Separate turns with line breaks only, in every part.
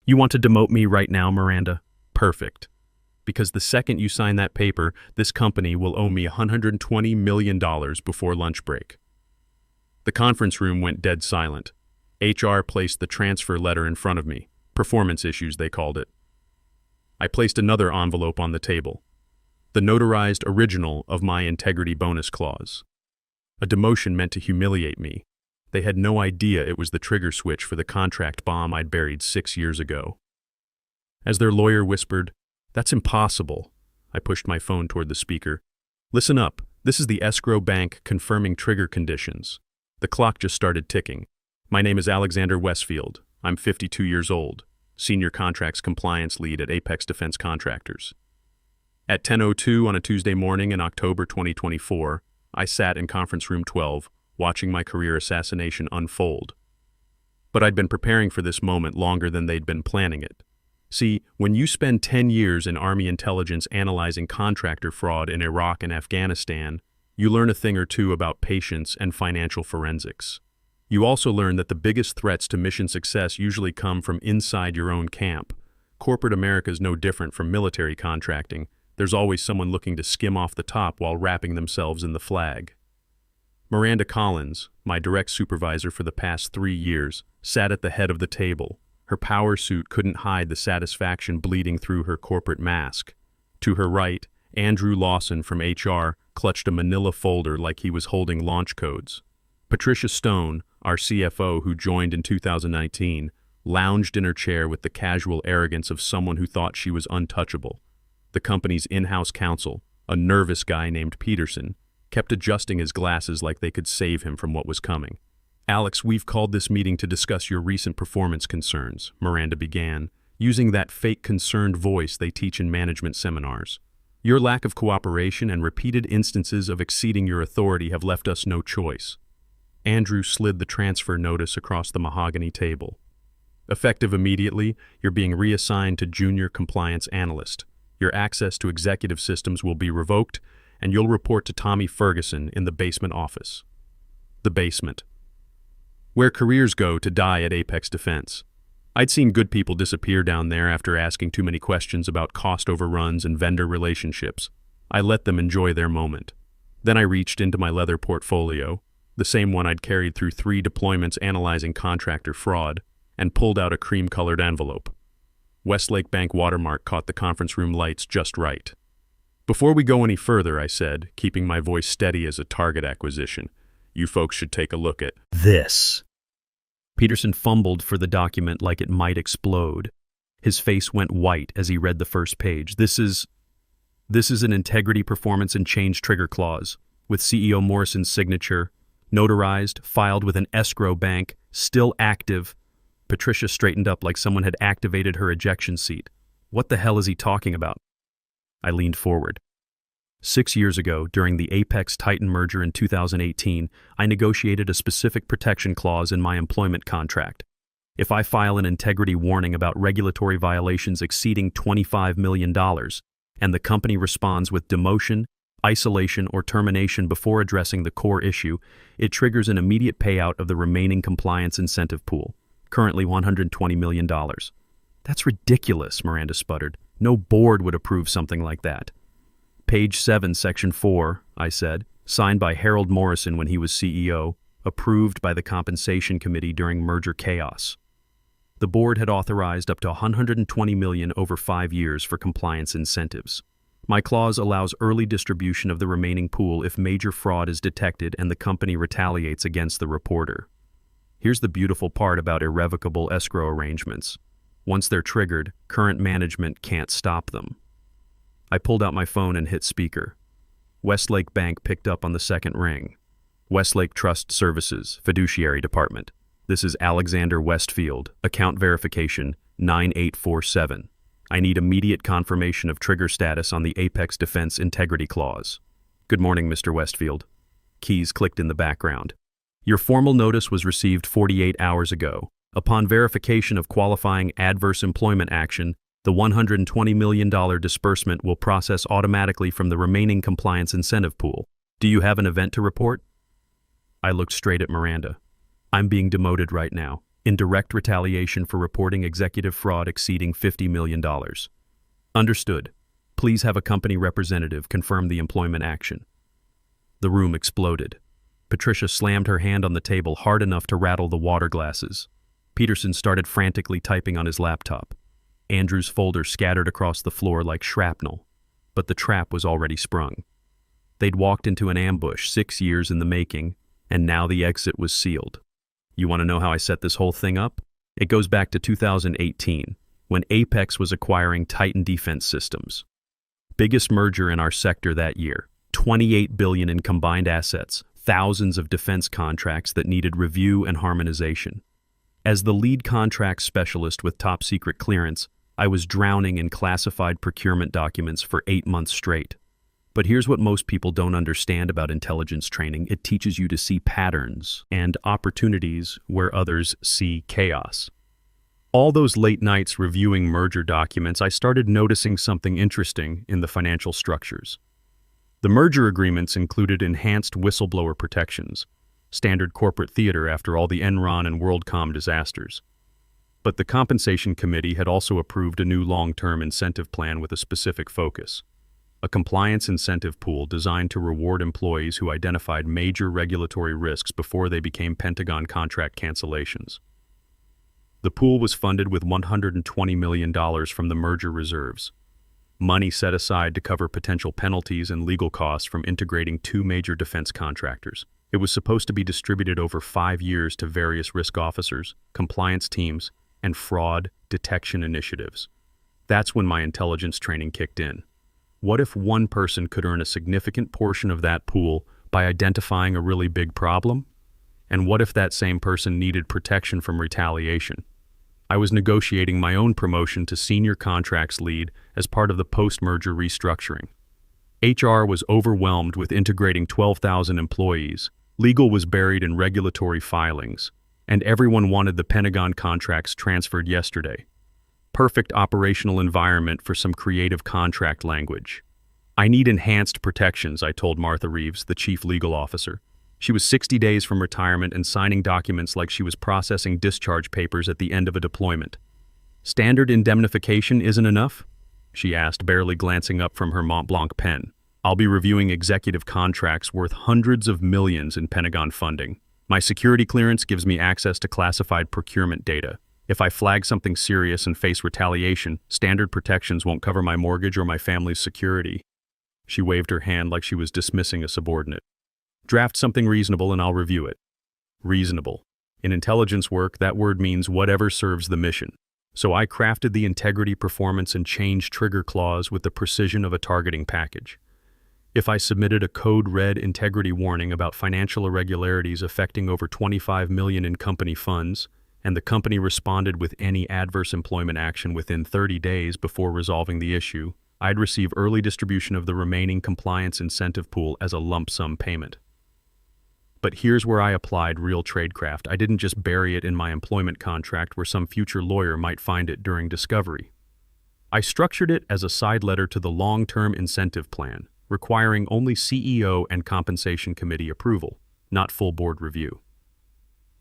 You want to demote me right now, Miranda? Perfect. Because the second you sign that paper, this company will owe me $120 million before lunch break. The conference room went dead silent. HR placed the transfer letter in front of me. Performance issues, they called it. I placed another envelope on the table. The notarized original of my integrity bonus clause. A demotion meant to humiliate me. They had no idea it was the trigger switch for the contract bomb I'd buried 6 years ago. As their lawyer whispered, "That's impossible," I pushed my phone toward the speaker. "Listen up, this is the escrow bank confirming trigger conditions." The clock just started ticking. My name is Alexander Westfield. I'm 52 years old, Senior Contracts Compliance Lead at Apex Defense Contractors. At 10:02 on a Tuesday morning in October 2024, I sat in conference room 12, watching my career assassination unfold. But I'd been preparing for this moment longer than they'd been planning it. See, when you spend 10 years in Army intelligence analyzing contractor fraud in Iraq and Afghanistan, you learn a thing or two about patience and financial forensics. You also learn that the biggest threats to mission success usually come from inside your own camp. Corporate America is no different from military contracting. There's always someone looking to skim off the top while wrapping themselves in the flag. Miranda Collins, my direct supervisor for the past 3 years, sat at the head of the table. Her power suit couldn't hide the satisfaction bleeding through her corporate mask. To her right, Andrew Lawson from HR clutched a manila folder like he was holding launch codes. Patricia Stone, our CFO who joined in 2019, lounged in her chair with the casual arrogance of someone who thought she was untouchable. The company's in-house counsel, a nervous guy named Peterson, kept adjusting his glasses like they could save him from what was coming. "Alex, we've called this meeting to discuss your recent performance concerns," Miranda began, using that fake concerned voice they teach in management seminars. "Your lack of cooperation and repeated instances of exceeding your authority have left us no choice." Andrew slid the transfer notice across the mahogany table. "Effective immediately, you're being reassigned to Junior Compliance Analyst. Your access to executive systems will be revoked, and you'll report to Tommy Ferguson in the basement office." The basement. Where careers go to die at Apex Defense. I'd seen good people disappear down there after asking too many questions about cost overruns and vendor relationships. I let them enjoy their moment. Then I reached into my leather portfolio, the same one I'd carried through 3 deployments analyzing contractor fraud, and pulled out a cream-colored envelope. Westlake Bank watermark caught the conference room lights just right. "Before we go any further," I said, keeping my voice steady as a target acquisition, "you folks should take a look at this." Peterson fumbled for the document like it might explode. His face went white as he read the first page. This is an integrity performance and change trigger clause, with CEO Morrison's signature, notarized, filed with an escrow bank, still active. Patricia straightened up like someone had activated her ejection seat. "What the hell is he talking about?" I leaned forward. 6 years ago, during the Apex Titan merger in 2018, I negotiated a specific protection clause in my employment contract. If I file an integrity warning about regulatory violations exceeding $25 million, and the company responds with demotion, isolation, or termination before addressing the core issue, it triggers an immediate payout of the remaining compliance incentive pool, currently $120 million. "That's ridiculous," Miranda sputtered. "No board would approve something like that." "Page 7, Section 4, I said, signed by Harold Morrison when he was CEO, approved by the Compensation Committee during merger chaos. The board had authorized up to $120 million over 5 years for compliance incentives. My clause allows early distribution of the remaining pool if major fraud is detected and the company retaliates against the reporter. Here's the beautiful part about irrevocable escrow arrangements. Once they're triggered, current management can't stop them." I pulled out my phone and hit speaker. Westlake Bank picked up on the second ring. "Westlake Trust Services, Fiduciary Department. This is Alexander Westfield, account verification 9847. I need immediate confirmation of trigger status on the Apex Defense Integrity Clause." "Good morning, Mr. Westfield." Keys clicked in the background. "Your formal notice was received 48 hours ago. Upon verification of qualifying adverse employment action, the $120 million disbursement will process automatically from the remaining compliance incentive pool. Do you have an event to report?" I looked straight at Miranda. "I'm being demoted right now. in direct retaliation for reporting executive fraud exceeding $50 million. Understood. Please have a company representative confirm the employment action. The room exploded. Patricia slammed her hand on the table hard enough to rattle the water glasses. Peterson started frantically typing on his laptop. Andrew's folder scattered across the floor like shrapnel, but the trap was already sprung. They'd walked into an ambush 6 years in the making, and now the exit was sealed. You want to know how I set this whole thing up? It goes back to 2018, when Apex was acquiring Titan Defense Systems. Biggest merger in our sector that year, $28 billion in combined assets, thousands of defense contracts that needed review and harmonization. As the lead contract specialist with top-secret clearance, I was drowning in classified procurement documents for 8 months straight. But here's what most people don't understand about intelligence training. It teaches you to see patterns and opportunities where others see chaos. All those late nights reviewing merger documents, I started noticing something interesting in the financial structures. The merger agreements included enhanced whistleblower protections, standard corporate theater after all the Enron and WorldCom disasters. But the compensation committee had also approved a new long-term incentive plan with a specific focus. A compliance incentive pool designed to reward employees who identified major regulatory risks before they became Pentagon contract cancellations. The pool was funded with $120 million from the merger reserves, money set aside to cover potential penalties and legal costs from integrating 2 major defense contractors. It was supposed to be distributed over 5 years to various risk officers, compliance teams, and fraud detection initiatives. That's when my intelligence training kicked in. What if one person could earn a significant portion of that pool by identifying a really big problem? And what if that same person needed protection from retaliation? I was negotiating my own promotion to senior contracts lead as part of the post-merger restructuring. HR was overwhelmed with integrating 12,000 employees, legal was buried in regulatory filings, and everyone wanted the Pentagon contracts transferred yesterday. Perfect operational environment for some creative contract language. I need enhanced protections, I told Martha Reeves, the chief legal officer. She was 60 days from retirement and signing documents like she was processing discharge papers at the end of a deployment. Standard indemnification isn't enough? She asked, barely glancing up from her Mont Blanc pen. I'll be reviewing executive contracts worth hundreds of millions in Pentagon funding. My security clearance gives me access to classified procurement data. If I flag something serious and face retaliation, standard protections won't cover my mortgage or my family's security. She waved her hand like she was dismissing a subordinate. Draft something reasonable and I'll review it. Reasonable. In intelligence work, that word means whatever serves the mission. So I crafted the integrity, performance, and change trigger clause with the precision of a targeting package. If I submitted a code-red integrity warning about financial irregularities affecting over $25 million in company funds, and the company responded with any adverse employment action within 30 days before resolving the issue, I'd receive early distribution of the remaining compliance incentive pool as a lump sum payment. But here's where I applied real tradecraft. I didn't just bury it in my employment contract where some future lawyer might find it during discovery. I structured it as a side letter to the long-term incentive plan, requiring only CEO and compensation committee approval, not full board review.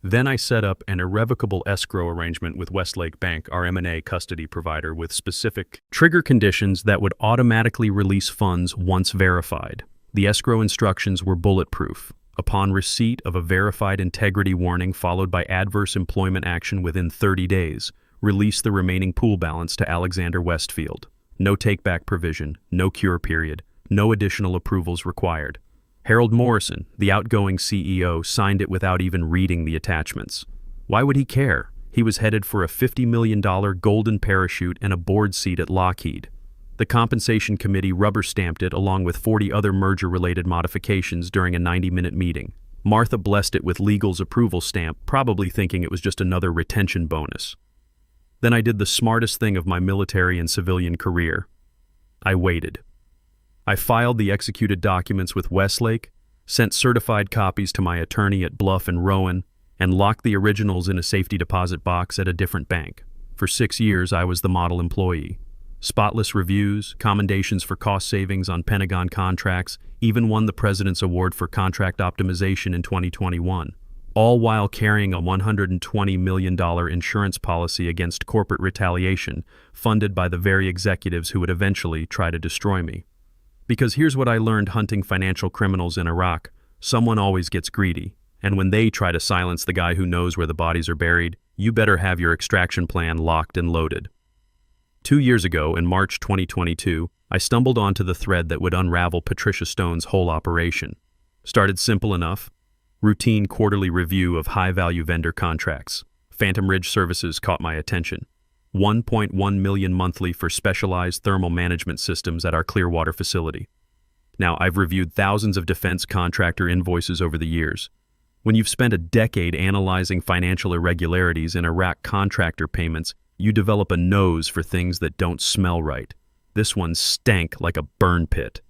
Then I set up an irrevocable escrow arrangement with Westlake Bank, our M&A custody provider, with specific trigger conditions that would automatically release funds once verified. The escrow instructions were bulletproof. Upon receipt of a verified integrity warning followed by adverse employment action within 30 days, release the remaining pool balance to Alexander Westfield. No take-back provision, no cure period, no additional approvals required. Harold Morrison, the outgoing CEO, signed it without even reading the attachments. Why would he care? He was headed for a $50 million golden parachute and a board seat at Lockheed. The compensation committee rubber-stamped it along with 40 other merger-related modifications during a 90-minute meeting. Martha blessed it with legal's approval stamp, probably thinking it was just another retention bonus. Then I did the smartest thing of my military and civilian career. I waited. I filed the executed documents with Westlake, sent certified copies to my attorney at Bluff and Rowan, and locked the originals in a safety deposit box at a different bank. For 6 years, I was the model employee. Spotless reviews, commendations for cost savings on Pentagon contracts, even won the President's Award for Contract Optimization in 2021. all while carrying a $120 million insurance policy against corporate retaliation, funded by the very executives who would eventually try to destroy me. Because here's what I learned hunting financial criminals in Iraq: someone always gets greedy, and when they try to silence the guy who knows where the bodies are buried, you better have your extraction plan locked and loaded. 2 years ago, in March 2022, I stumbled onto the thread that would unravel Patricia Stone's whole operation. Started simple enough: routine quarterly review of high-value vendor contracts. Phantom Ridge Services caught my attention. 1.1 million monthly for specialized thermal management systems at our Clearwater facility. Now, I've reviewed thousands of defense contractor invoices over the years. When you've spent a decade analyzing financial irregularities in Iraq contractor payments, you develop a nose for things that don't smell right. This one stank like a burn pit.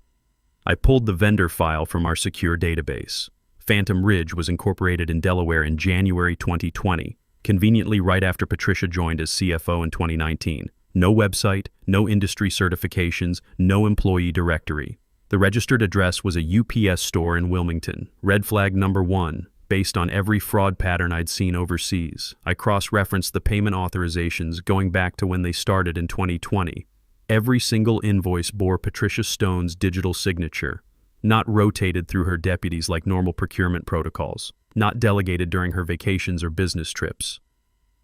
I pulled the vendor file from our secure database. Phantom Ridge was incorporated in Delaware in January 2020, conveniently right after Patricia joined as CFO in 2019. No website, no industry certifications, no employee directory. The registered address was a UPS store in Wilmington. Red flag number 1. Based on every fraud pattern I'd seen overseas, I cross-referenced the payment authorizations going back to when they started in 2020. Every single invoice bore Patricia Stone's digital signature, not rotated through her deputies like normal procurement protocols, not delegated during her vacations or business trips.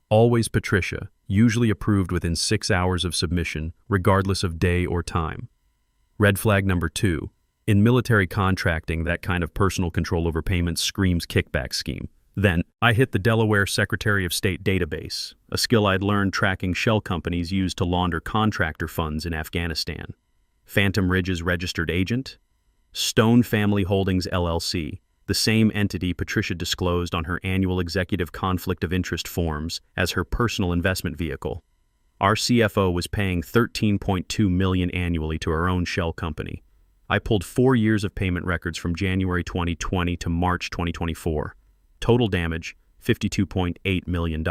Always Patricia, usually approved within 6 hours of submission, regardless of day or time. Red flag number 2. In military contracting, that kind of personal control over payments screams kickback scheme. Then, I hit the Delaware Secretary of State database, a skill I'd learned tracking shell companies used to launder contractor funds in Afghanistan. Phantom Ridge's registered agent? Stone Family Holdings LLC, the same entity Patricia disclosed on her annual executive conflict of interest forms as her personal investment vehicle. Our CFO was paying $13.2 million annually to our own shell company. I pulled 4 years of payment records from January 2020 to March 2024. Total damage, $52.8 million.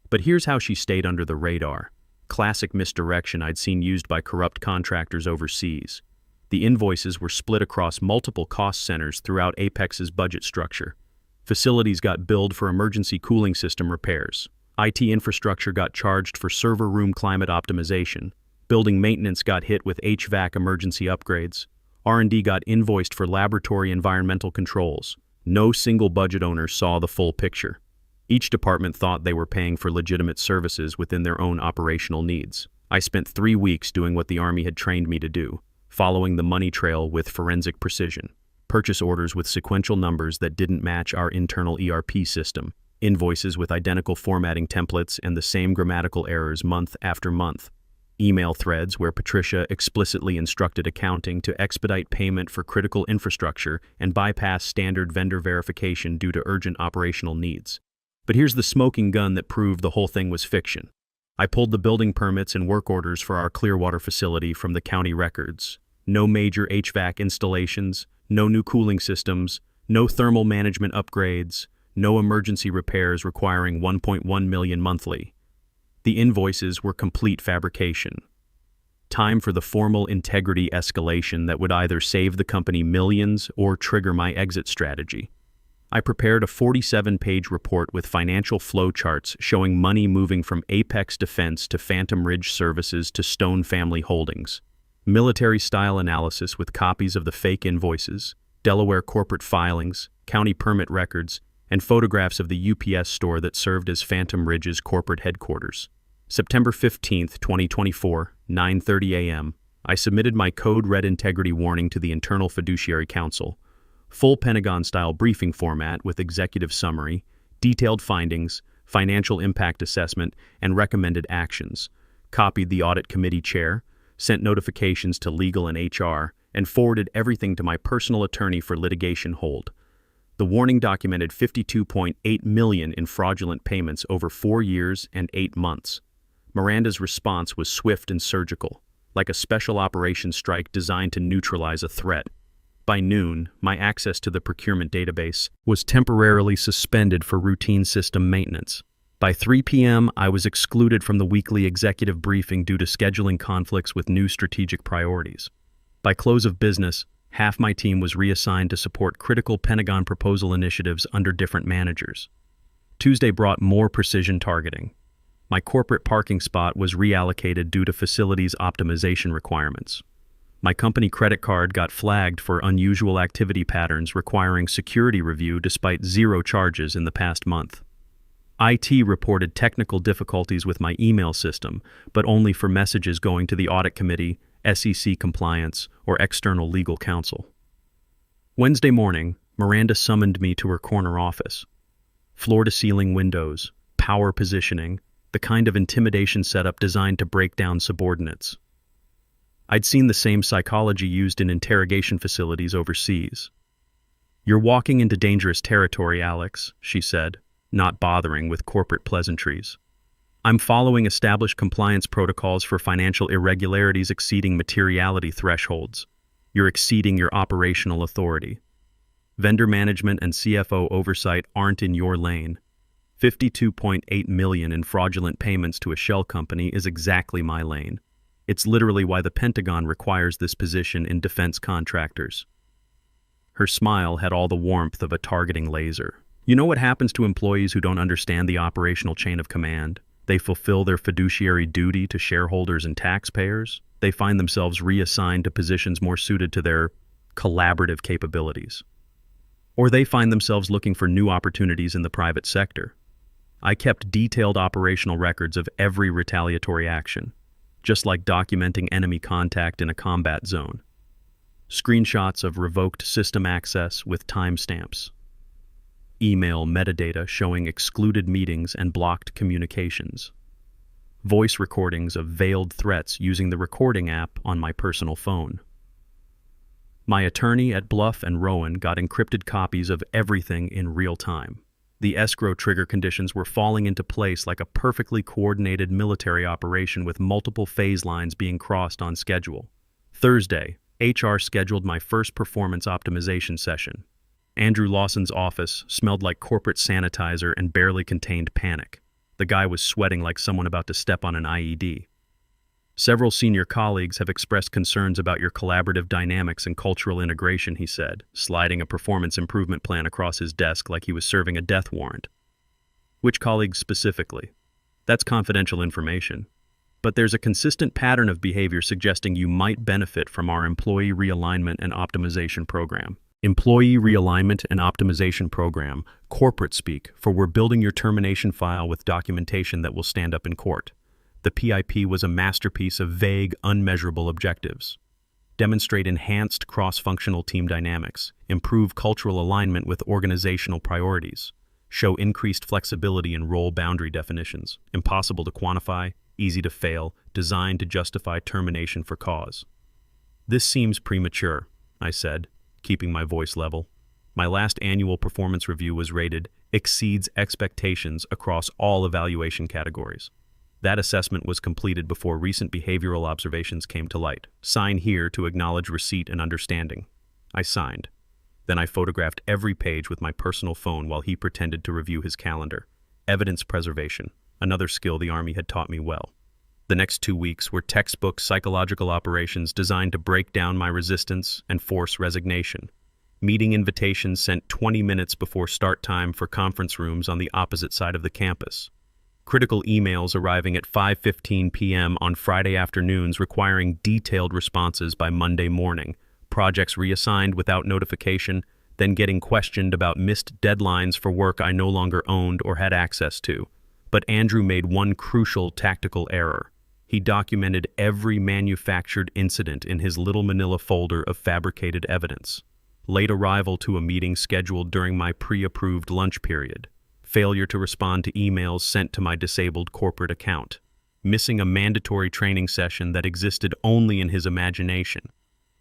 But here's how she stayed under the radar. Classic misdirection I'd seen used by corrupt contractors overseas. The invoices were split across multiple cost centers throughout Apex's budget structure. Facilities got billed for emergency cooling system repairs. IT infrastructure got charged for server room climate optimization. Building maintenance got hit with HVAC emergency upgrades. R&D got invoiced for laboratory environmental controls. No single budget owner saw the full picture. Each department thought they were paying for legitimate services within their own operational needs. I spent 3 weeks doing what the Army had trained me to do, following the money trail with forensic precision. Purchase orders with sequential numbers that didn't match our internal ERP system. Invoices with identical formatting templates and the same grammatical errors month after month. Email threads where Patricia explicitly instructed accounting to expedite payment for critical infrastructure and bypass standard vendor verification due to urgent operational needs. But here's the smoking gun that proved the whole thing was fiction. I pulled the building permits and work orders for our Clearwater facility from the county records. No major HVAC installations, no new cooling systems, no thermal management upgrades, no emergency repairs requiring $1.1 million monthly. The invoices were complete fabrication. Time for the formal integrity escalation that would either save the company millions or trigger my exit strategy. I prepared a 47-page report with financial flowcharts showing money moving from Apex Defense to Phantom Ridge Services to Stone Family Holdings. Military-style analysis with copies of the fake invoices, Delaware corporate filings, county permit records, and photographs of the UPS store that served as Phantom Ridge's corporate headquarters. September 15, 2024, 9:30 a.m., I submitted my code red integrity warning to the Internal Fiduciary Council. Full Pentagon-style briefing format with executive summary, detailed findings, financial impact assessment, and recommended actions. Copied the audit committee chair, sent notifications to legal and HR, and forwarded everything to my personal attorney for litigation hold. The warning documented $52.8 million in fraudulent payments over 4 years and 8 months. Miranda's response was swift and surgical, like a special operations strike designed to neutralize a threat. By noon, my access to the procurement database was temporarily suspended for routine system maintenance. By 3 p.m., I was excluded from the weekly executive briefing due to scheduling conflicts with new strategic priorities. By close of business, Half my team was reassigned to support critical Pentagon proposal initiatives under different managers. Tuesday brought more precision targeting. My corporate parking spot was reallocated due to facilities optimization requirements. My company credit card got flagged for unusual activity patterns requiring security review despite zero charges in the past month. IT reported technical difficulties with my email system, but only for messages going to the audit committee, SEC compliance, or external legal counsel. Wednesday morning, Miranda summoned me to her corner office. Floor-to-ceiling windows, power positioning, the kind of intimidation setup designed to break down subordinates. I'd seen the same psychology used in interrogation facilities overseas. "You're walking into dangerous territory, Alex," she said, not bothering with corporate pleasantries. "I'm following established compliance protocols for financial irregularities exceeding materiality thresholds. You're exceeding your operational authority. Vendor management and CFO oversight aren't in your lane. $52.8 million in fraudulent payments to a shell company is exactly my lane. It's literally why the Pentagon requires this position in defense contractors." Her smile had all the warmth of a targeting laser. You know what happens to employees who don't understand the operational chain of command? They fulfill their fiduciary duty to shareholders and taxpayers. They find themselves reassigned to positions more suited to their collaborative capabilities. Or they find themselves looking for new opportunities in the private sector. I kept detailed operational records of every retaliatory action, just like documenting enemy contact in a combat zone. Screenshots of revoked system access with timestamps. Email metadata showing excluded meetings and blocked communications. Voice recordings of veiled threats using the recording app on my personal phone. My attorney at Bluff and Rowan got encrypted copies of everything in real time. The escrow trigger conditions were falling into place like a perfectly coordinated military operation with multiple phase lines being crossed on schedule. Thursday, HR scheduled my first performance optimization session. Andrew Lawson's office smelled like corporate sanitizer and barely contained panic. The guy was sweating like someone about to step on an IED. "Several senior colleagues have expressed concerns about your collaborative dynamics and cultural integration," he said, sliding a performance improvement plan across his desk like he was serving a death warrant. "Which colleagues specifically?" "That's confidential information. But there's a consistent pattern of behavior suggesting you might benefit from our employee realignment and optimization program." Employee realignment and optimization program, corporate speak for we're building your termination file with documentation that will stand up in court. The PIP was a masterpiece of vague, unmeasurable objectives. Demonstrate enhanced cross-functional team dynamics, improve cultural alignment with organizational priorities, show increased flexibility in role boundary definitions, impossible to quantify, easy to fail, designed to justify termination for cause. "This seems premature," I said, keeping my voice level. My last annual performance review was rated exceeds expectations across all evaluation categories. That assessment was completed before recent behavioral observations came to light. "Sign here to acknowledge receipt and understanding." I signed. Then I photographed every page with my personal phone while he pretended to review his calendar. Evidence preservation, another skill the Army had taught me well. The next 2 weeks were textbook psychological operations designed to break down my resistance and force resignation. Meeting invitations sent 20 minutes before start time for conference rooms on the opposite side of the campus. Critical emails arriving at 5:15 p.m. on Friday afternoons requiring detailed responses by Monday morning. Projects reassigned without notification, then getting questioned about missed deadlines for work I no longer owned or had access to. But Andrew made one crucial tactical error. He documented every manufactured incident in his little manila folder of fabricated evidence. Late arrival to a meeting scheduled during my pre-approved lunch period. Failure to respond to emails sent to my disabled corporate account. Missing a mandatory training session that existed only in his imagination.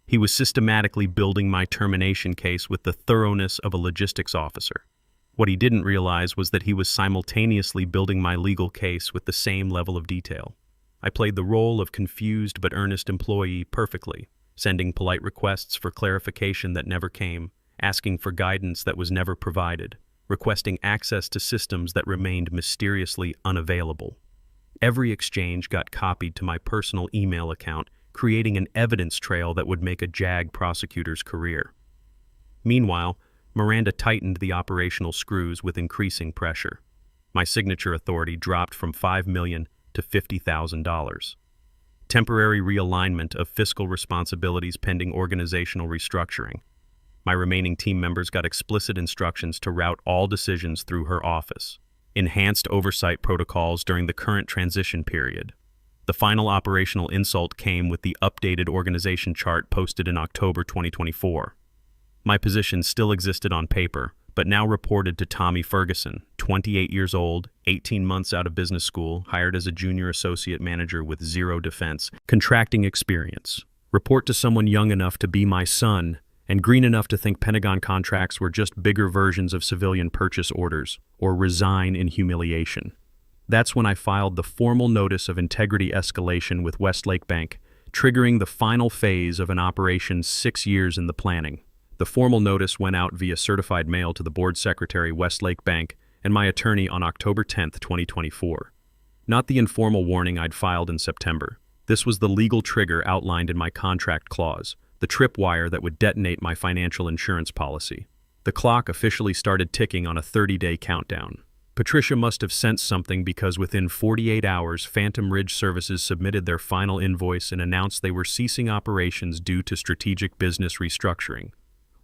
He was systematically building my termination case with the thoroughness of a logistics officer. What he didn't realize was that he was simultaneously building my legal case with the same level of detail. I played the role of confused but earnest employee perfectly, sending polite requests for clarification that never came, asking for guidance that was never provided, requesting access to systems that remained mysteriously unavailable. Every exchange got copied to my personal email account, creating an evidence trail that would make a JAG prosecutor's career. Meanwhile, Miranda tightened the operational screws with increasing pressure. My signature authority dropped from $5 million to $50,000. Temporary realignment of fiscal responsibilities pending organizational restructuring. My remaining team members got explicit instructions to route all decisions through her office. Enhanced oversight protocols during the current transition period. The final operational insult came with the updated organization chart posted in October 2024. My position still existed on paper, but now reported to Tommy Ferguson, 28 years old, 18 months out of business school, hired as a junior associate manager with zero defense, contracting experience. Report to someone young enough to be my son, and green enough to think Pentagon contracts were just bigger versions of civilian purchase orders, or resign in humiliation. That's when I filed the formal notice of integrity escalation with Westlake Bank, triggering the final phase of an operation 6 years in the planning. The formal notice went out via certified mail to the board secretary, Westlake Bank, and my attorney on October 10, 2024. Not the informal warning I'd filed in September. This was the legal trigger outlined in my contract clause, the tripwire that would detonate my financial insurance policy. The clock officially started ticking on a 30-day countdown. Patricia must have sensed something because within 48 hours, Phantom Ridge Services submitted their final invoice and announced they were ceasing operations due to strategic business restructuring.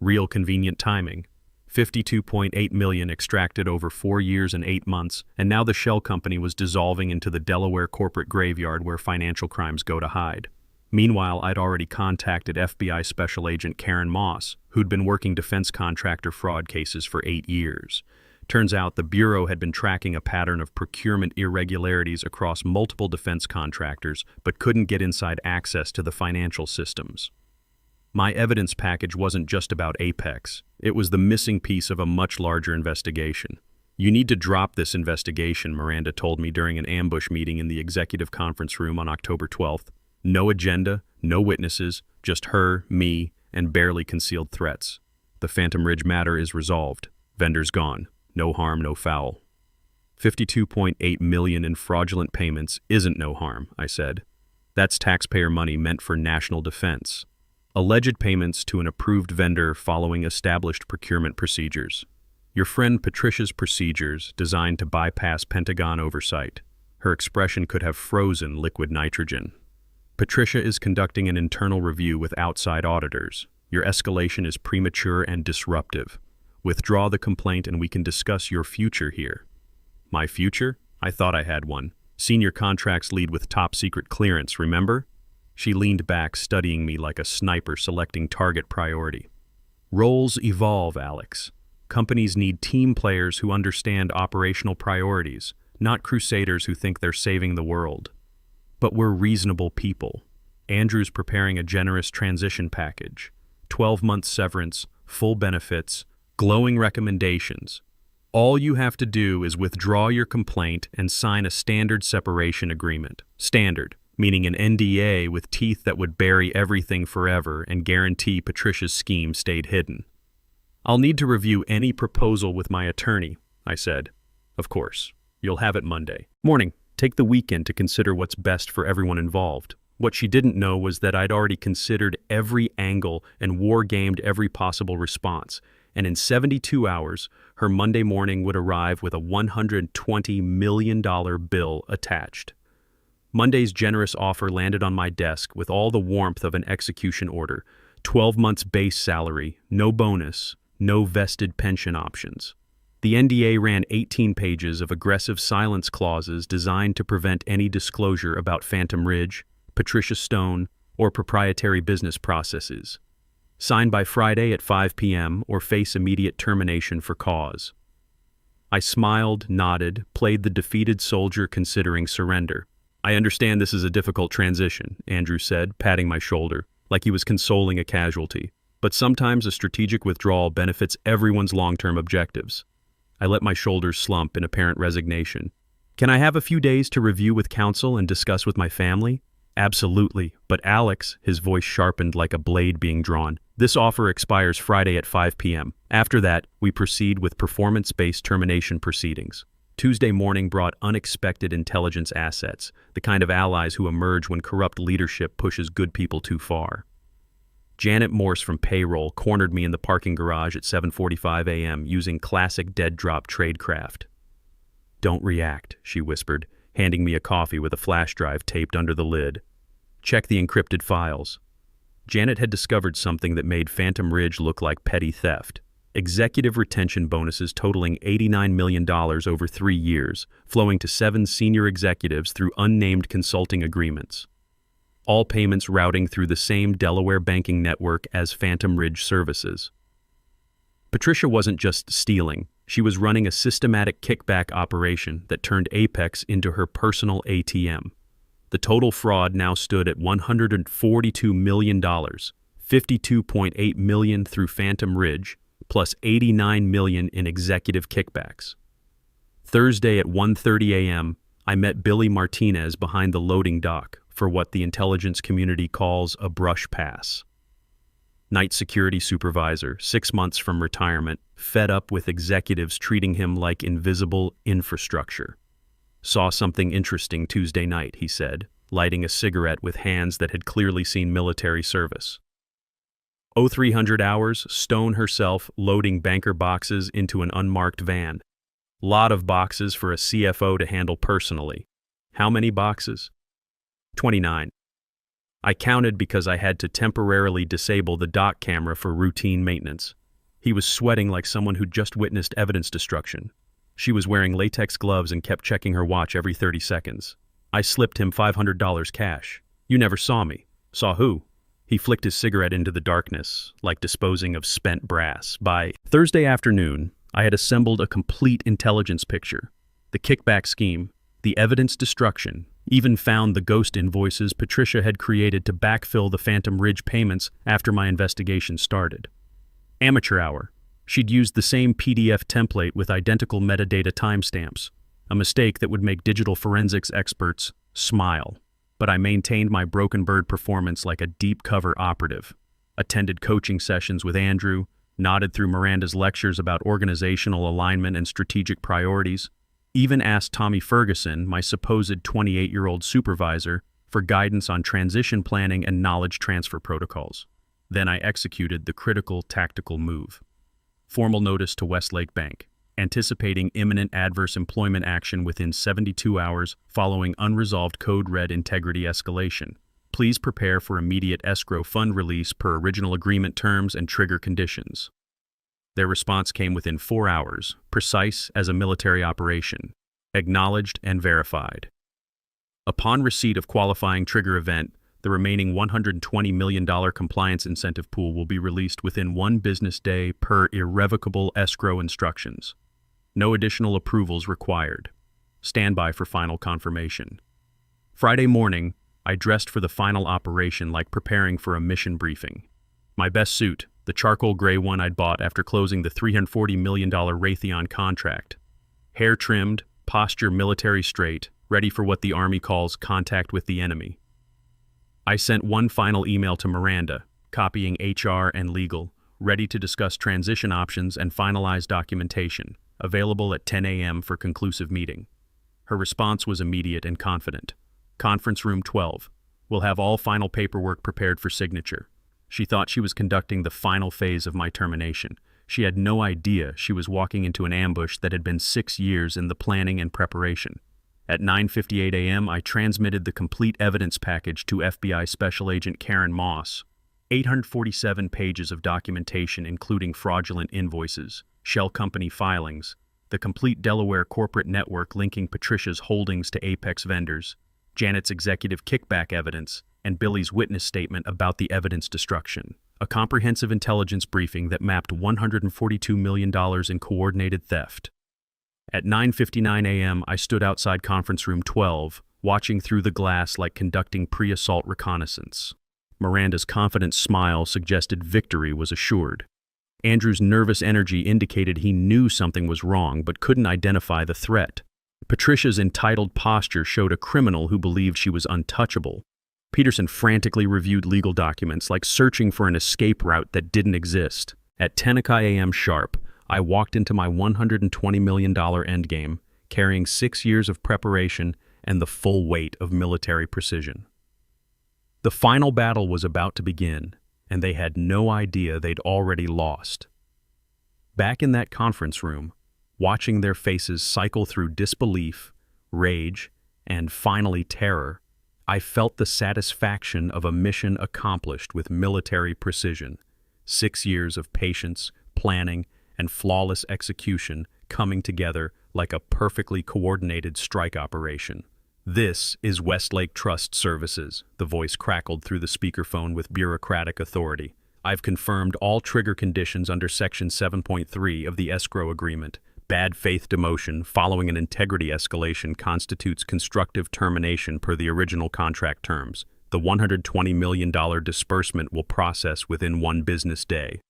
Real convenient timing. $52.8 million extracted over 4 years and 8 months, and now the shell company was dissolving into the Delaware corporate graveyard where financial crimes go to hide. Meanwhile, I'd already contacted FBI Special Agent Karen Moss, who'd been working defense contractor fraud cases for 8 years. Turns out the Bureau had been tracking a pattern of procurement irregularities across multiple defense contractors, but couldn't get inside access to the financial systems. My evidence package wasn't just about Apex. It was the missing piece of a much larger investigation. You need to drop this investigation, Miranda told me during an ambush meeting in the executive conference room on October 12th. No agenda, no witnesses, just her, me, and barely concealed threats. The Phantom Ridge matter is resolved. Vendors gone. No harm, no foul. $52.8 million in fraudulent payments isn't no harm, I said. That's taxpayer money meant for national defense. Alleged payments to an approved vendor following established procurement procedures. Your friend Patricia's procedures designed to bypass Pentagon oversight. Her expression could have frozen liquid nitrogen. Patricia is conducting an internal review with outside auditors. Your escalation is premature and disruptive. Withdraw the complaint and we can discuss your future here. My future? I thought I had one. Senior contracts lead with top secret clearance, remember? She leaned back, studying me like a sniper selecting target priority. Roles evolve, Alex. Companies need team players who understand operational priorities, not crusaders who think they're saving the world. But we're reasonable people. Andrew's preparing a generous transition package. 12-month severance, full benefits, glowing recommendations. All you have to do is withdraw your complaint and sign a standard separation agreement. Standard, meaning an NDA with teeth that would bury everything forever and guarantee Patricia's scheme stayed hidden. I'll need to review any proposal with my attorney, I said. Of course. You'll have it Monday. Morning. Take the weekend to consider what's best for everyone involved. What she didn't know was that I'd already considered every angle and war-gamed every possible response. And in 72 hours, her Monday morning would arrive with a $120 million bill attached. Monday's generous offer landed on my desk with all the warmth of an execution order. 12 months base salary, no bonus, no vested pension options. The NDA ran 18 pages of aggressive silence clauses designed to prevent any disclosure about Phantom Ridge, Patricia Stone, or proprietary business processes. Sign by Friday at 5 p.m. or face immediate termination for cause. I smiled, nodded, played the defeated soldier considering surrender. I understand this is a difficult transition, Andrew said, patting my shoulder, like he was consoling a casualty. But sometimes a strategic withdrawal benefits everyone's long-term objectives. I let my shoulders slump in apparent resignation. Can I have a few days to review with counsel and discuss with my family? Absolutely. But Alex, his voice sharpened like a blade being drawn. This offer expires Friday at 5 p.m. After that, we proceed with performance-based termination proceedings. Tuesday morning brought unexpected intelligence assets, the kind of allies who emerge when corrupt leadership pushes good people too far. Janet Morse from payroll cornered me in the parking garage at 7:45 a.m. using classic dead-drop tradecraft. "Don't react," she whispered, handing me a coffee with a flash drive taped under the lid. "Check the encrypted files." Janet had discovered something that made Phantom Ridge look like petty theft. Executive retention bonuses totaling $89 million over 3 years, flowing to 7 senior executives through unnamed consulting agreements. All payments routing through the same Delaware banking network as Phantom Ridge Services. Patricia wasn't just stealing, she was running a systematic kickback operation that turned Apex into her personal ATM. The total fraud now stood at $142 million, $52.8 million through Phantom Ridge, plus $89 million in executive kickbacks. Thursday at 1:30 a.m., I met Billy Martinez behind the loading dock for what the intelligence community calls a brush pass. Night security supervisor, 6 months from retirement, fed up with executives treating him like invisible infrastructure. "Saw something interesting Tuesday night," he said, lighting a cigarette with hands that had clearly seen military service. 0300 hours, Stone herself loading banker boxes into an unmarked van. Lot of boxes for a CFO to handle personally. How many boxes? 29. I counted because I had to temporarily disable the dock camera for routine maintenance. He was sweating like someone who'd just witnessed evidence destruction. She was wearing latex gloves and kept checking her watch every 30 seconds. I slipped him $500 cash. "You never saw me." "Saw who?" He flicked his cigarette into the darkness, like disposing of spent brass. By Thursday afternoon, I had assembled a complete intelligence picture. The kickback scheme, the evidence destruction, even found the ghost invoices Patricia had created to backfill the Phantom Ridge payments after my investigation started. Amateur hour. She'd used the same PDF template with identical metadata timestamps, a mistake that would make digital forensics experts smile. But I maintained my broken bird performance like a deep cover operative. Attended coaching sessions with Andrew, nodded through Miranda's lectures about organizational alignment and strategic priorities, even asked Tommy Ferguson, my supposed 28-year-old supervisor, for guidance on transition planning and knowledge transfer protocols. Then I executed the critical tactical move. Formal notice to Westlake Bank, anticipating imminent adverse employment action within 72 hours following unresolved code red integrity escalation. Please prepare for immediate escrow fund release per original agreement terms and trigger conditions. Their response came within 4 hours, precise as a military operation, acknowledged and verified. Upon receipt of qualifying trigger event, the remaining $120 million compliance incentive pool will be released within 1 business day per irrevocable escrow instructions. No additional approvals required. Stand by for final confirmation. Friday morning, I dressed for the final operation like preparing for a mission briefing. My best suit, the charcoal gray one I'd bought after closing the $340 million Raytheon contract. Hair trimmed, posture military straight, ready for what the Army calls contact with the enemy. I sent one final email to Miranda, copying HR and legal, ready to discuss transition options and finalize documentation, available at 10 a.m. for conclusive meeting. Her response was immediate and confident. Conference room 12. We'll have all final paperwork prepared for signature. She thought she was conducting the final phase of my termination. She had no idea she was walking into an ambush that had been 6 years in the planning and preparation. At 9:58 a.m., I transmitted the complete evidence package to FBI Special Agent Karen Moss. 847 pages of documentation including fraudulent invoices, shell company filings, the complete Delaware corporate network linking Patricia's holdings to Apex vendors, Janet's executive kickback evidence, and Billy's witness statement about the evidence destruction. A comprehensive intelligence briefing that mapped $142 million in coordinated theft. At 9:59 a.m., I stood outside conference room 12, watching through the glass like conducting pre-assault reconnaissance. Miranda's confident smile suggested victory was assured. Andrew's nervous energy indicated he knew something was wrong but couldn't identify the threat. Patricia's entitled posture showed a criminal who believed she was untouchable. Peterson frantically reviewed legal documents like searching for an escape route that didn't exist. At 10 a.m. sharp, I walked into my $120 million endgame, carrying 6 years of preparation and the full weight of military precision. The final battle was about to begin, and they had no idea they'd already lost. Back in that conference room, watching their faces cycle through disbelief, rage, and finally terror, I felt the satisfaction of a mission accomplished with military precision. 6 years of patience, planning, and flawless execution coming together like a perfectly coordinated strike operation. "This is Westlake Trust Services," the voice crackled through the speakerphone with bureaucratic authority. "I've confirmed all trigger conditions under Section 7.3 of the escrow agreement. Bad faith demotion following an integrity escalation constitutes constructive termination per the original contract terms. The $120 million disbursement will process within 1 business day."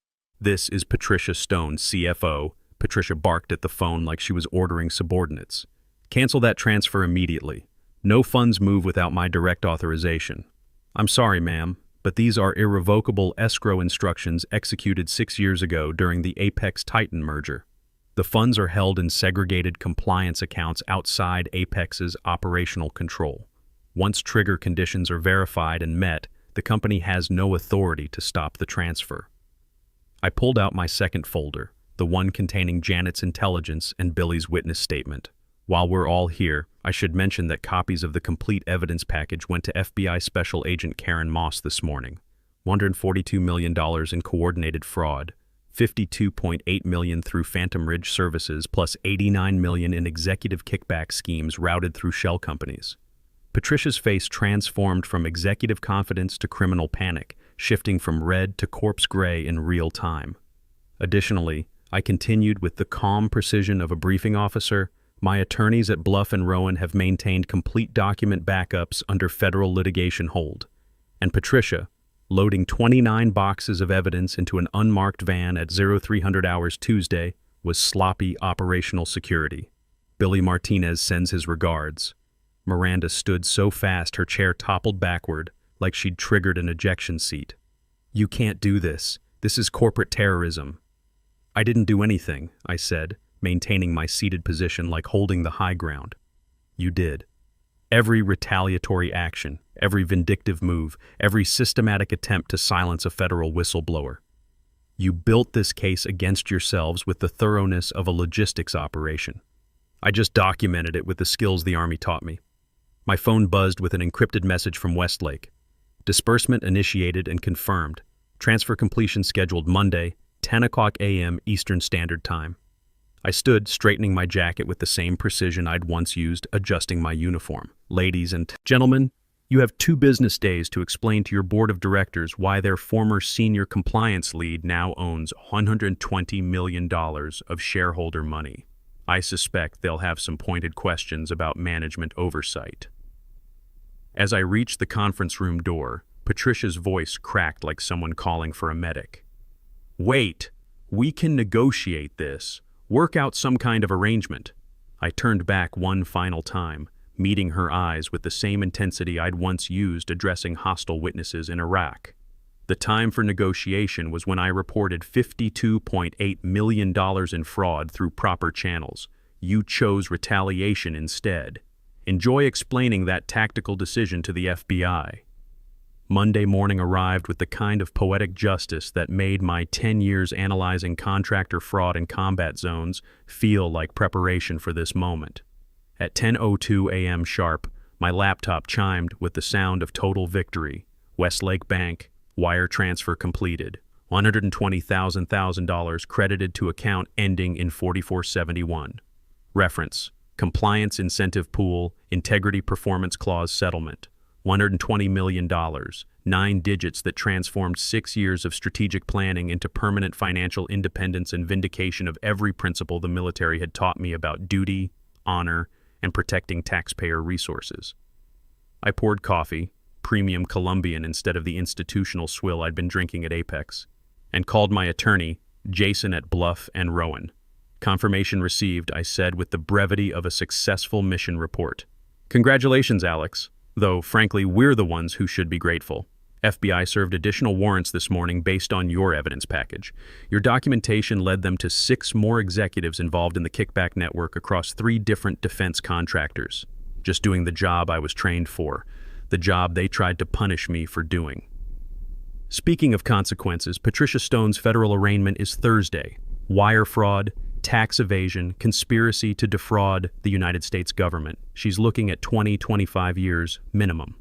"This is Patricia Stone, CFO." Patricia barked at the phone like she was ordering subordinates. "Cancel that transfer immediately. No funds move without my direct authorization." "I'm sorry, ma'am, but these are irrevocable escrow instructions executed 6 years ago during the Apex Titan merger. The funds are held in segregated compliance accounts outside Apex's operational control. Once trigger conditions are verified and met, the company has no authority to stop the transfer." I pulled out my second folder, the one containing Janet's intelligence and Billy's witness statement. While we're all here, I should mention that copies of the complete evidence package went to FBI Special Agent Karen Moss this morning. $142 million in coordinated fraud, $52.8 million through Phantom Ridge Services, plus $89 million in executive kickback schemes routed through shell companies. Patricia's face transformed from executive confidence to criminal panic, shifting from red to corpse gray in real time. Additionally, I continued with the calm precision of a briefing officer. "My attorneys at Bluff and Rowan have maintained complete document backups under federal litigation hold." And Patricia, loading 29 boxes of evidence into an unmarked van at 0300 hours Tuesday, was sloppy operational security. "Billy Martinez sends his regards." Miranda stood so fast her chair toppled backward, like she'd triggered an ejection seat. "You can't do this. This is corporate terrorism." "I didn't do anything," I said, maintaining my seated position like holding the high ground. "You did. Every retaliatory action, every vindictive move, every systematic attempt to silence a federal whistleblower. You built this case against yourselves with the thoroughness of a logistics operation. I just documented it with the skills the Army taught me." My phone buzzed with an encrypted message from Westlake. "Disbursement initiated and confirmed. Transfer completion scheduled Monday, 10 o'clock a.m. Eastern Standard Time." I stood, straightening my jacket with the same precision I'd once used, adjusting my uniform. "Ladies and gentlemen, you have 2 business days to explain to your board of directors why their former senior compliance lead now owns $120 million of shareholder money. I suspect they'll have some pointed questions about management oversight." As I reached the conference room door, Patricia's voice cracked like someone calling for a medic. "Wait, we can negotiate this. Work out some kind of arrangement." I turned back one final time, meeting her eyes with the same intensity I'd once used addressing hostile witnesses in Iraq. The time for negotiation was when I reported $52.8 million in fraud through proper channels. You chose retaliation instead. Enjoy explaining that tactical decision to the FBI. Monday morning arrived with the kind of poetic justice that made my 10 years analyzing contractor fraud in combat zones feel like preparation for this moment. At 10:02 a.m. sharp, my laptop chimed with the sound of total victory. Westlake Bank, wire transfer completed. $120,000 credited to account ending in 4471. Reference: Compliance Incentive Pool, Integrity Performance Clause Settlement. $120 million, 9 digits that transformed 6 years of strategic planning into permanent financial independence and vindication of every principle the military had taught me about duty, honor, and protecting taxpayer resources. I poured coffee, premium Colombian instead of the institutional swill I'd been drinking at Apex, and called my attorney, Jason at Bluff and Rowan. "Confirmation received," I said with the brevity of a successful mission report. "Congratulations, Alex. Though, frankly, we're the ones who should be grateful. FBI served additional warrants this morning based on your evidence package. Your documentation led them to 6 more executives involved in the kickback network across 3 different defense contractors. Just doing the job I was trained for, the job they tried to punish me for doing. Speaking of consequences, Patricia Stone's federal arraignment is Thursday. Wire fraud, tax evasion, conspiracy to defraud the United States government. She's looking at 25 years minimum.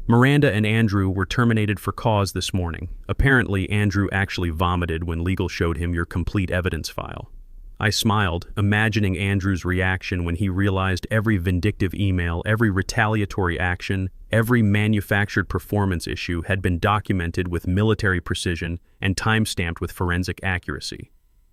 Miranda and Andrew were terminated for cause this morning. Apparently, Andrew actually vomited when legal showed him your complete evidence file. I smiled, imagining Andrew's reaction when he realized every vindictive email, every retaliatory action, every manufactured performance issue had been documented with military precision and time-stamped with forensic accuracy.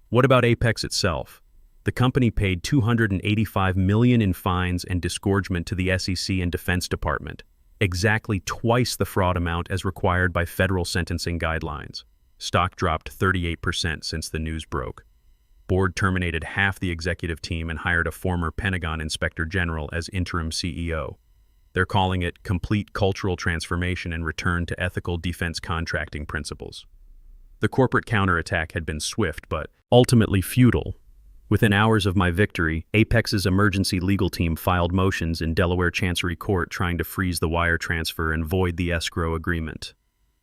What about Apex itself? The company paid $285 million in fines and disgorgement to the SEC and Defense Department, exactly twice the fraud amount as required by federal sentencing guidelines. Stock dropped 38% since the news broke. Board terminated half the executive team and hired a former Pentagon Inspector General as interim CEO. They're calling it complete cultural transformation and return to ethical defense contracting principles. The corporate counterattack had been swift, but ultimately futile. Within hours of my victory, Apex's emergency legal team filed motions in Delaware Chancery Court trying to freeze the wire transfer and void the escrow agreement.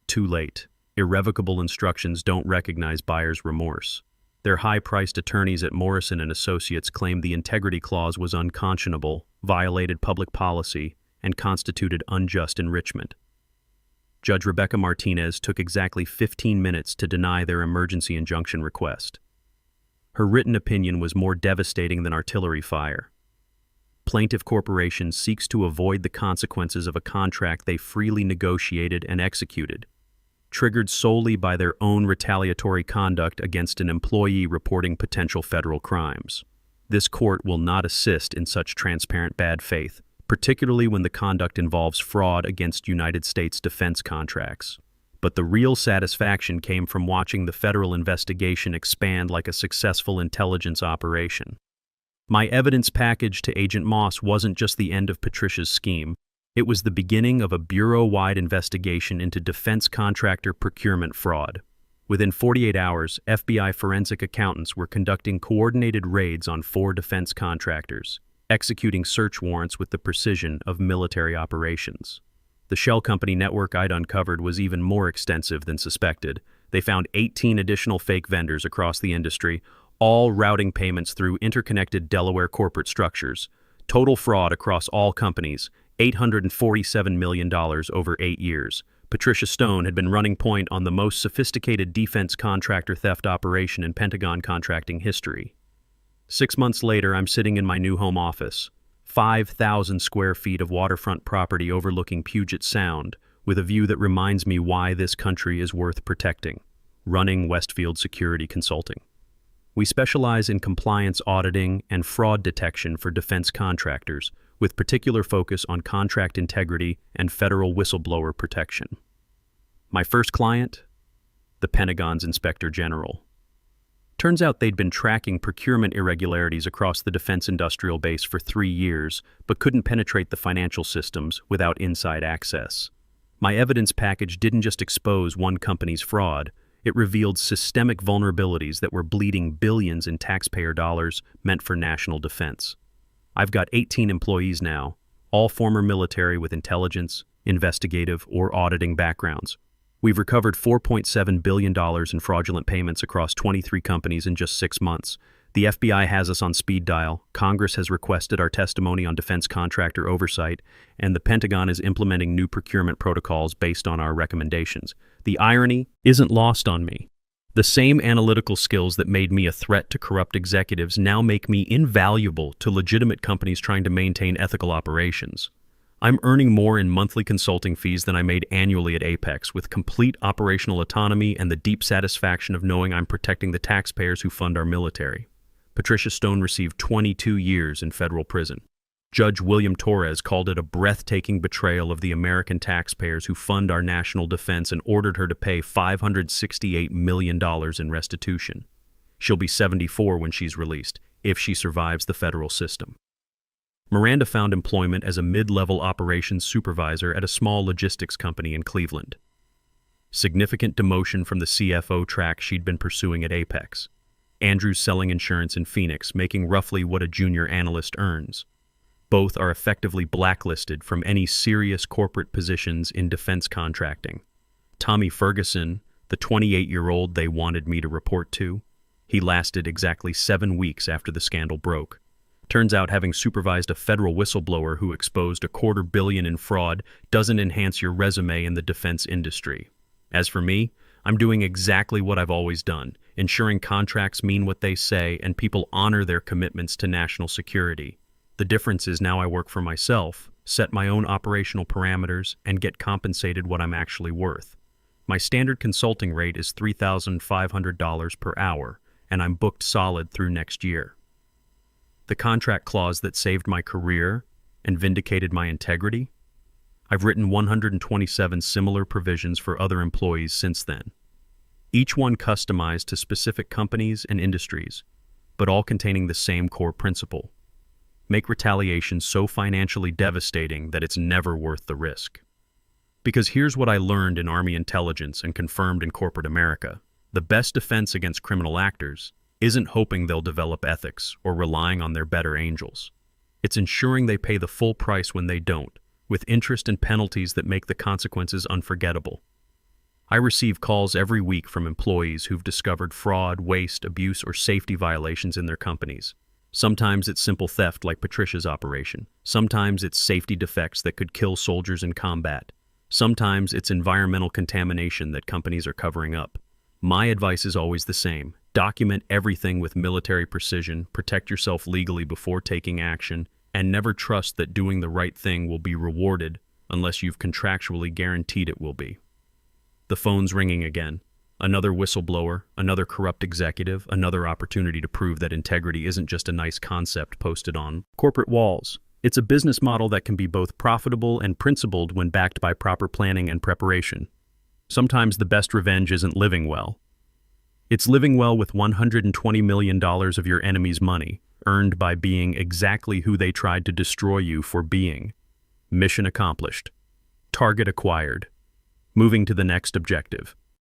Too late. Irrevocable instructions don't recognize buyer's remorse. Their high-priced attorneys at Morrison & Associates claimed the integrity clause was unconscionable, violated public policy, and constituted unjust enrichment. Judge Rebecca Martinez took exactly 15 minutes to deny their emergency injunction request. Her written opinion was more devastating than artillery fire. Plaintiff Corporation seeks to avoid the consequences of a contract they freely negotiated and executed, triggered solely by their own retaliatory conduct against an employee reporting potential federal crimes. This court will not assist in such transparent bad faith, particularly when the conduct involves fraud against United States defense contracts. But the real satisfaction came from watching the federal investigation expand like a successful intelligence operation. My evidence package to Agent Moss wasn't just the end of Patricia's scheme. It was the beginning of a bureau-wide investigation into defense contractor procurement fraud. Within 48 hours, FBI forensic accountants were conducting coordinated raids on 4 defense contractors, executing search warrants with the precision of military operations. The shell company network I'd uncovered was even more extensive than suspected. They found 18 additional fake vendors across the industry, all routing payments through interconnected Delaware corporate structures. Total fraud across all companies, $847 million over 8 years. Patricia Stone had been running point on the most sophisticated defense contractor theft operation in Pentagon contracting history. 6 months later, I'm sitting in my new home office. 5,000 square feet of waterfront property overlooking Puget Sound, with a view that reminds me why this country is worth protecting. Running Westfield Security Consulting. We specialize in compliance auditing and fraud detection for defense contractors, with particular focus on contract integrity and federal whistleblower protection. My first client? The Pentagon's Inspector General. Turns out they'd been tracking procurement irregularities across the defense industrial base for 3 years, but couldn't penetrate the financial systems without inside access. My evidence package didn't just expose one company's fraud, it revealed systemic vulnerabilities that were bleeding billions in taxpayer dollars meant for national defense. I've got 18 employees now, all former military with intelligence, investigative, or auditing backgrounds. We've recovered $4.7 billion in fraudulent payments across 23 companies in just 6 months. The FBI has us on speed dial, Congress has requested our testimony on defense contractor oversight, and the Pentagon is implementing new procurement protocols based on our recommendations. The irony isn't lost on me. The same analytical skills that made me a threat to corrupt executives now make me invaluable to legitimate companies trying to maintain ethical operations. I'm earning more in monthly consulting fees than I made annually at Apex, with complete operational autonomy and the deep satisfaction of knowing I'm protecting the taxpayers who fund our military. Patricia Stone received 22 years in federal prison. Judge William Torres called it a breathtaking betrayal of the American taxpayers who fund our national defense and ordered her to pay $568 million in restitution. She'll be 74 when she's released, if she survives the federal system. Miranda found employment as a mid-level operations supervisor at a small logistics company in Cleveland. Significant demotion from the CFO track she'd been pursuing at Apex. Andrew's selling insurance in Phoenix, making roughly what a junior analyst earns. Both are effectively blacklisted from any serious corporate positions in defense contracting. Tommy Ferguson, the 28-year-old they wanted me to report to, he lasted exactly 7 weeks after the scandal broke. Turns out having supervised a federal whistleblower who exposed $250 million in fraud doesn't enhance your resume in the defense industry. As for me, I'm doing exactly what I've always done, ensuring contracts mean what they say and people honor their commitments to national security. The difference is now I work for myself, set my own operational parameters, and get compensated what I'm actually worth. My standard consulting rate is $3,500 per hour, and I'm booked solid through next year. The contract clause that saved my career and vindicated my integrity? I've written 127 similar provisions for other employees since then. Each one customized to specific companies and industries, but all containing the same core principle. Make retaliation so financially devastating that it's never worth the risk. Because here's what I learned in Army intelligence and confirmed in corporate America. The best defense against criminal actors isn't hoping they'll develop ethics or relying on their better angels. It's ensuring they pay the full price when they don't, with interest and penalties that make the consequences unforgettable. I receive calls every week from employees who've discovered fraud, waste, abuse, or safety violations in their companies. Sometimes it's simple theft like Patricia's operation. Sometimes it's safety defects that could kill soldiers in combat. Sometimes it's environmental contamination that companies are covering up. My advice is always the same. Document everything with military precision, protect yourself legally before taking action, and never trust that doing the right thing will be rewarded unless you've contractually guaranteed it will be. The phone's ringing again. Another whistleblower, another corrupt executive, another opportunity to prove that integrity isn't just a nice concept posted on corporate walls. It's a business model that can be both profitable and principled when backed by proper planning and preparation. Sometimes the best revenge isn't living well. It's living well with $120 million of your enemy's money, earned by being exactly who they tried to destroy you for being. Mission accomplished. Target acquired. Moving to the next objective.